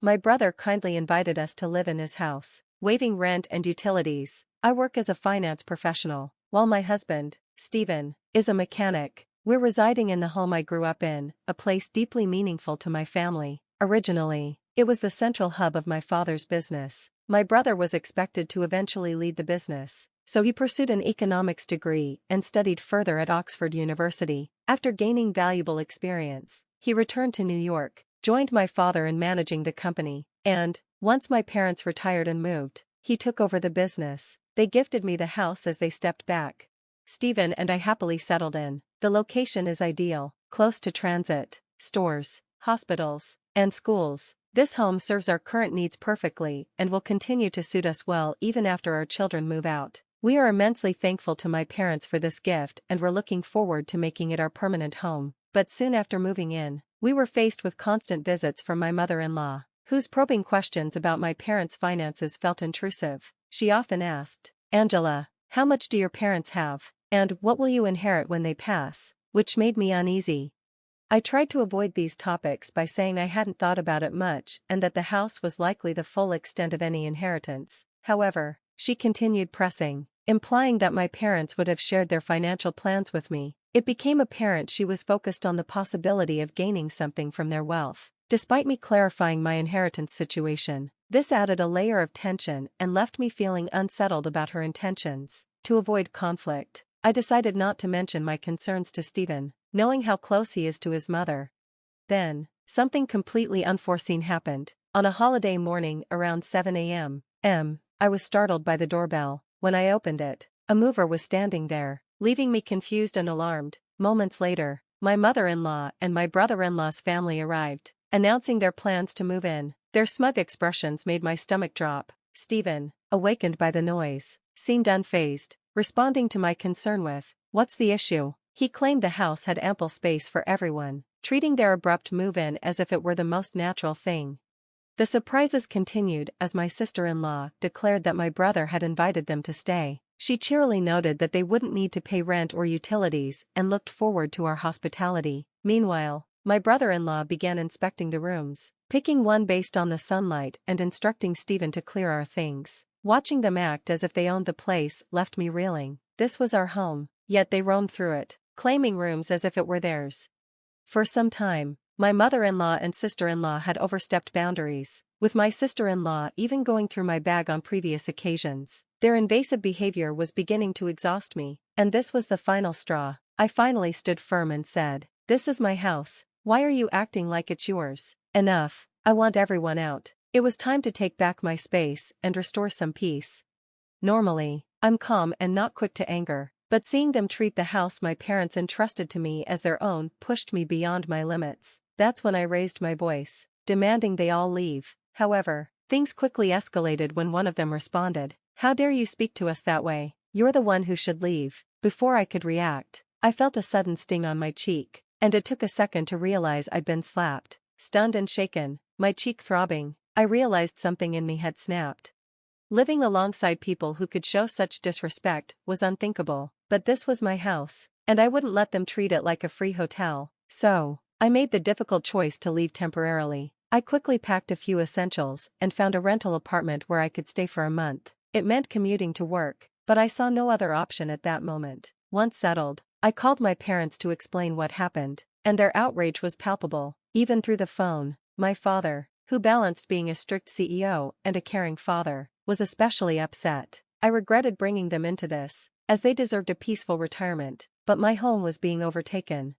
My brother kindly invited us to live in his house, waiving rent and utilities. I work as a finance professional, while my husband, Stephen, is a mechanic. We're residing in the home I grew up in, a place deeply meaningful to my family. Originally, it was the central hub of my father's business. My brother was expected to eventually lead the business, so he pursued an economics degree and studied further at Oxford University. After gaining valuable experience, he returned to New York, joined my father in managing the company, and, once my parents retired and moved, he took over the business. They gifted me the house as they stepped back. Stephen and I happily settled in. The location is ideal, close to transit, stores, hospitals, and schools. This home serves our current needs perfectly and will continue to suit us well even after our children move out. We are immensely thankful to my parents for this gift and we're looking forward to making it our permanent home. But soon after moving in, we were faced with constant visits from my mother-in-law, whose probing questions about my parents' finances felt intrusive. She often asked, "Angela, how much do your parents have? And what will you inherit when they pass?" Which made me uneasy. I tried to avoid these topics by saying I hadn't thought about it much and that the house was likely the full extent of any inheritance. However, she continued pressing, implying that my parents would have shared their financial plans with me. It became apparent she was focused on the possibility of gaining something from their wealth. Despite me clarifying my inheritance situation, this added a layer of tension and left me feeling unsettled about her intentions. To avoid conflict, I decided not to mention my concerns to Stephen, knowing how close he is to his mother. Then, something completely unforeseen happened. On a holiday morning around 7 a.m., I was startled by the doorbell. When I opened it, a mover was standing there, leaving me confused and alarmed. Moments later, my mother-in-law and my brother-in-law's family arrived, announcing their plans to move in. Their smug expressions made my stomach drop. Stephen, awakened by the noise, seemed unfazed, responding to my concern with, "What's the issue?" He claimed the house had ample space for everyone, treating their abrupt move-in as if it were the most natural thing. The surprises continued as my sister-in-law declared that my brother had invited them to stay. She cheerily noted that they wouldn't need to pay rent or utilities and looked forward to our hospitality. Meanwhile, my brother-in-law began inspecting the rooms, picking one based on the sunlight and instructing Stephen to clear our things. Watching them act as if they owned the place left me reeling. This was our home, yet they roamed through it, claiming rooms as if it were theirs. For some time, my mother-in-law and sister-in-law had overstepped boundaries, with my sister-in-law even going through my bag on previous occasions. Their invasive behavior was beginning to exhaust me, and this was the final straw. I finally stood firm and said, "This is my house. Why are you acting like it's yours? Enough, I want everyone out." It was time to take back my space and restore some peace. Normally, I'm calm and not quick to anger, but seeing them treat the house my parents entrusted to me as their own pushed me beyond my limits. That's when I raised my voice, demanding they all leave. However, things quickly escalated when one of them responded, "How dare you speak to us that way? You're the one who should leave." Before I could react, I felt a sudden sting on my cheek, and it took a second to realize I'd been slapped. Stunned and shaken, my cheek throbbing, I realized something in me had snapped. Living alongside people who could show such disrespect was unthinkable, but this was my house, and I wouldn't let them treat it like a free hotel. So, I made the difficult choice to leave temporarily. I quickly packed a few essentials and found a rental apartment where I could stay for a month. It meant commuting to work, but I saw no other option at that moment. Once settled, I called my parents to explain what happened, and their outrage was palpable. Even through the phone, my father, who balanced being a strict CEO and a caring father, was especially upset. I regretted bringing them into this, as they deserved a peaceful retirement, but my home was being overtaken.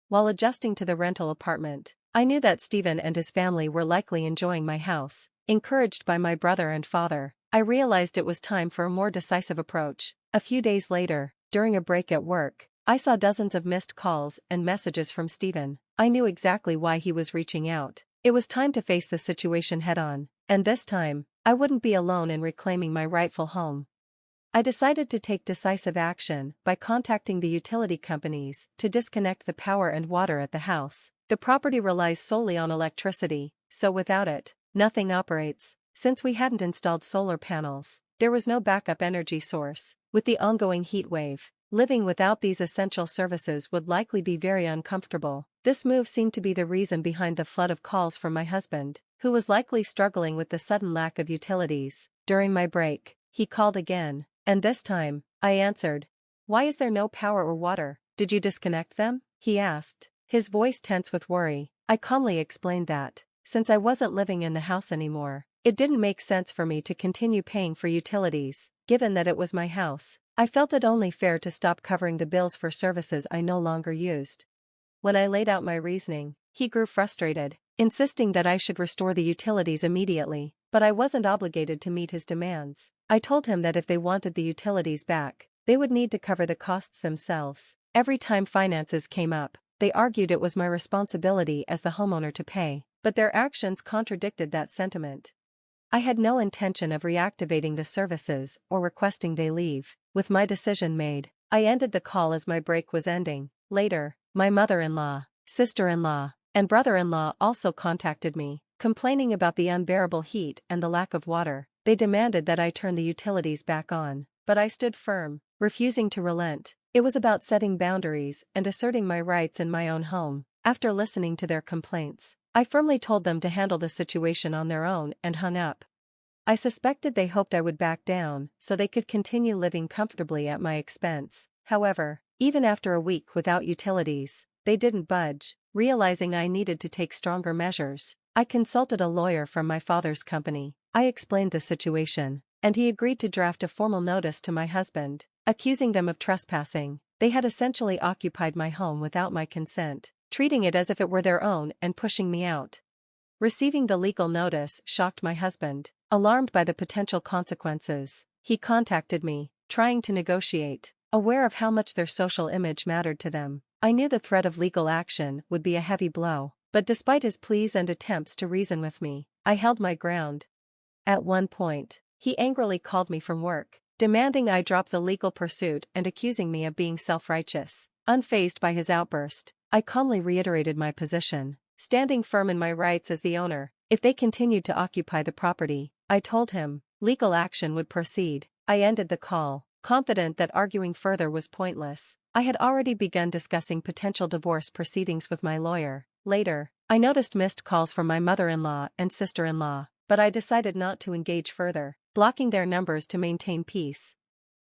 While adjusting to the rental apartment, I knew that Stephen and his family were likely enjoying my house. Encouraged by my brother and father, I realized it was time for a more decisive approach. A few days later, during a break at work, I saw dozens of missed calls and messages from Stephen. I knew exactly why he was reaching out. It was time to face the situation head-on, and this time, I wouldn't be alone in reclaiming my rightful home. I decided to take decisive action by contacting the utility companies to disconnect the power and water at the house. The property relies solely on electricity, so without it, nothing operates. Since we hadn't installed solar panels, there was no backup energy source. With the ongoing heat wave, living without these essential services would likely be very uncomfortable. This move seemed to be the reason behind the flood of calls from my husband, who was likely struggling with the sudden lack of utilities. During my break, he called again, and this time, I answered. "Why is there no power or water? Did you disconnect them?" he asked, his voice tense with worry. I calmly explained that, since I wasn't living in the house anymore, it didn't make sense for me to continue paying for utilities, given that it was my house. I felt it only fair to stop covering the bills for services I no longer used. When I laid out my reasoning, he grew frustrated, insisting that I should restore the utilities immediately, but I wasn't obligated to meet his demands. I told him that if they wanted the utilities back, they would need to cover the costs themselves. Every time finances came up, they argued it was my responsibility as the homeowner to pay, but their actions contradicted that sentiment. I had no intention of reactivating the services or requesting they leave. With my decision made, I ended the call as my break was ending. Later, my mother-in-law, sister-in-law, and brother-in-law also contacted me, complaining about the unbearable heat and the lack of water. They demanded that I turn the utilities back on, but I stood firm, refusing to relent. It was about setting boundaries and asserting my rights in my own home. After listening to their complaints, I firmly told them to handle the situation on their own and hung up. I suspected they hoped I would back down so they could continue living comfortably at my expense. However, even after a week without utilities, they didn't budge. Realizing I needed to take stronger measures, I consulted a lawyer from my father's company. I explained the situation, and he agreed to draft a formal notice to my husband, accusing them of trespassing. They had essentially occupied my home without my consent, treating it as if it were their own and pushing me out. Receiving the legal notice shocked my husband. Alarmed by the potential consequences, he contacted me, trying to negotiate. Aware of how much their social image mattered to them, I knew the threat of legal action would be a heavy blow, but despite his pleas and attempts to reason with me, I held my ground. At one point, he angrily called me from work, demanding I drop the legal pursuit and accusing me of being self-righteous. Unfazed by his outburst, I calmly reiterated my position, standing firm in my rights as the owner. If they continued to occupy the property, I told him, legal action would proceed. I ended the call, confident that arguing further was pointless. I had already begun discussing potential divorce proceedings with my lawyer. Later, I noticed missed calls from my mother-in-law and sister-in-law, but I decided not to engage further, blocking their numbers to maintain peace.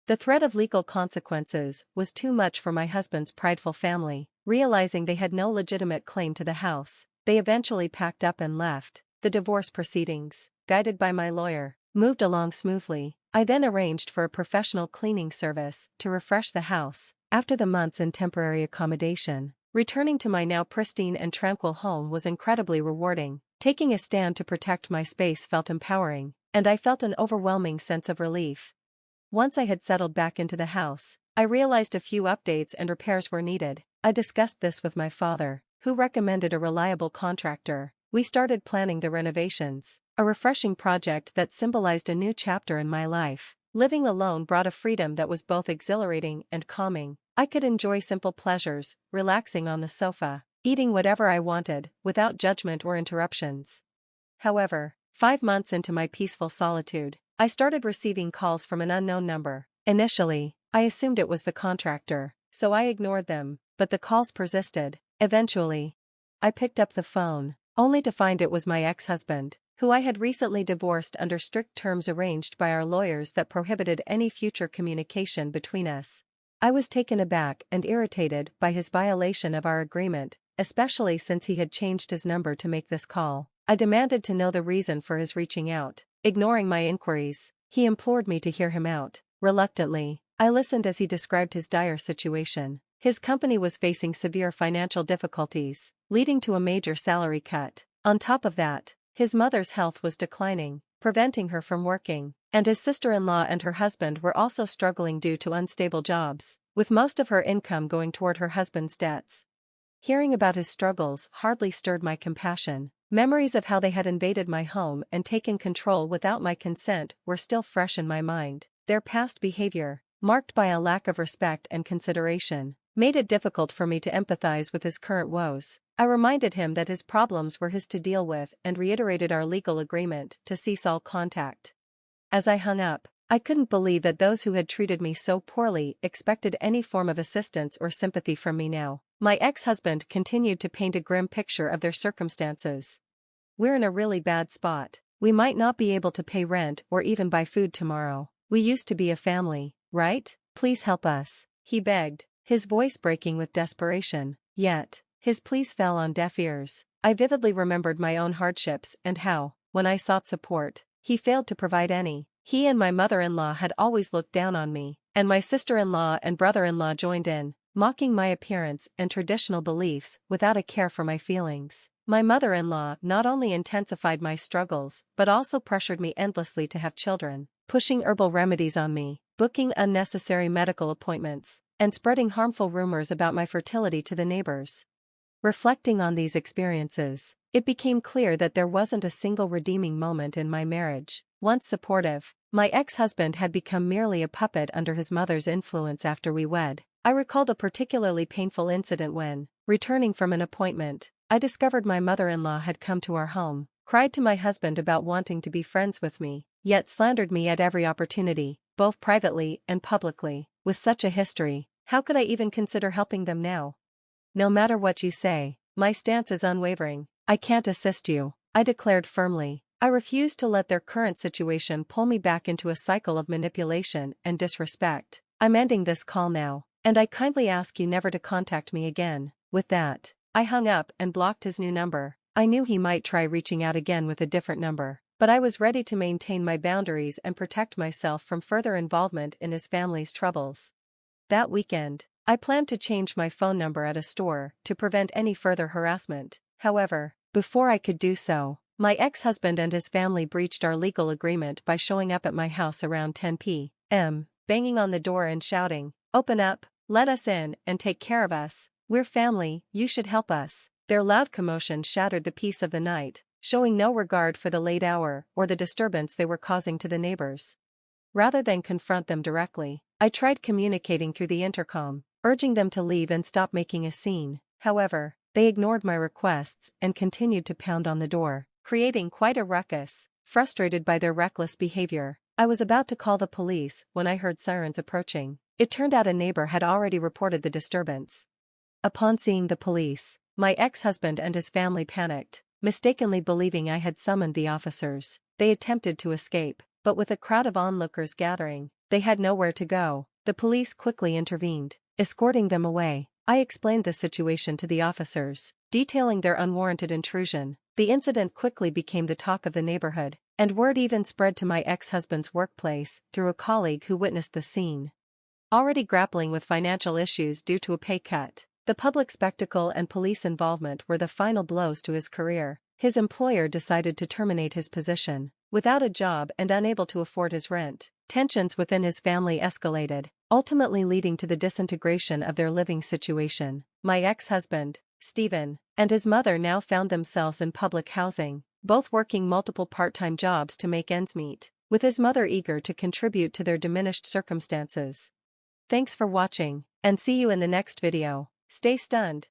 The threat of legal consequences was too much for my husband's prideful family. Realizing they had no legitimate claim to the house, they eventually packed up and left. The divorce proceedings, guided by my lawyer, moved along smoothly. I then arranged for a professional cleaning service to refresh the house. After the months in temporary accommodation, returning to my now pristine and tranquil home was incredibly rewarding. Taking a stand to protect my space felt empowering, and I felt an overwhelming sense of relief. Once I had settled back into the house, I realized a few updates and repairs were needed. I discussed this with my father, who recommended a reliable contractor. We started planning the renovations, a refreshing project that symbolized a new chapter in my life. Living alone brought a freedom that was both exhilarating and calming. I could enjoy simple pleasures, relaxing on the sofa, eating whatever I wanted, without judgment or interruptions. However, 5 months into my peaceful solitude, I started receiving calls from an unknown number. Initially, I assumed it was the contractor, so I ignored them, but the calls persisted. Eventually, I picked up the phone, only to find it was my ex-husband, who I had recently divorced under strict terms arranged by our lawyers that prohibited any future communication between us. I was taken aback and irritated by his violation of our agreement, especially since he had changed his number to make this call. I demanded to know the reason for his reaching out. Ignoring my inquiries, he implored me to hear him out. Reluctantly, I listened as he described his dire situation. His company was facing severe financial difficulties, leading to a major salary cut. On top of that, his mother's health was declining, preventing her from working, and his sister-in-law and her husband were also struggling due to unstable jobs, with most of her income going toward her husband's debts. Hearing about his struggles hardly stirred my compassion. Memories of how they had invaded my home and taken control without my consent were still fresh in my mind. Their past behavior, marked by a lack of respect and consideration, made it difficult for me to empathize with his current woes. I reminded him that his problems were his to deal with and reiterated our legal agreement to cease all contact. As I hung up, I couldn't believe that those who had treated me so poorly expected any form of assistance or sympathy from me now. My ex-husband continued to paint a grim picture of their circumstances. We're in a really bad spot. We might not be able to pay rent or even buy food tomorrow. We used to be a family, right? Please help us," he begged, his voice breaking with desperation. Yet, his pleas fell on deaf ears. I vividly remembered my own hardships and how, when I sought support, he failed to provide any. He and my mother-in-law had always looked down on me, and my sister-in-law and brother-in-law joined in, mocking my appearance and traditional beliefs without a care for my feelings. My mother-in-law not only intensified my struggles but also pressured me endlessly to have children, pushing herbal remedies on me, booking unnecessary medical appointments, and spreading harmful rumors about my fertility to the neighbors. Reflecting on these experiences, it became clear that there wasn't a single redeeming moment in my marriage. Once supportive, my ex-husband had become merely a puppet under his mother's influence after we wed. I recalled a particularly painful incident when, returning from an appointment, I discovered my mother-in-law had come to our home, cried to my husband about wanting to be friends with me, yet slandered me at every opportunity, both privately and publicly. With such a history, how could I even consider helping them now? "No matter what you say, my stance is unwavering. I can't assist you," I declared firmly. I refused to let their current situation pull me back into a cycle of manipulation and disrespect. "I'm ending this call now, and I kindly ask you never to contact me again." With that, I hung up and blocked his new number. I knew he might try reaching out again with a different number, but I was ready to maintain my boundaries and protect myself from further involvement in his family's troubles. That weekend, I planned to change my phone number at a store to prevent any further harassment. However, before I could do so, my ex-husband and his family breached our legal agreement by showing up at my house around 10 p.m., banging on the door and shouting, "Open up, let us in, and take care of us. We're family, you should help us." Their loud commotion shattered the peace of the night, showing no regard for the late hour or the disturbance they were causing to the neighbors. Rather than confront them directly, I tried communicating through the intercom, urging them to leave and stop making a scene. However, they ignored my requests and continued to pound on the door, creating quite a ruckus. Frustrated by their reckless behavior, I was about to call the police when I heard sirens approaching. It turned out a neighbor had already reported the disturbance. Upon seeing the police, my ex-husband and his family panicked, mistakenly believing I had summoned the officers. They attempted to escape, but with a crowd of onlookers gathering, they had nowhere to go. The police quickly intervened, escorting them away. I explained the situation to the officers, detailing their unwarranted intrusion. The incident quickly became the talk of the neighborhood, and word even spread to my ex-husband's workplace through a colleague who witnessed the scene. Already grappling with financial issues due to a pay cut, the public spectacle and police involvement were the final blows to his career. His employer decided to terminate his position. Without a job and unable to afford his rent, tensions within his family escalated, ultimately leading to the disintegration of their living situation. My ex-husband, Stephen, and his mother now found themselves in public housing, both working multiple part-time jobs to make ends meet, with his mother eager to contribute to their diminished circumstances. Thanks for watching, and see you in the next video. Stay stunned.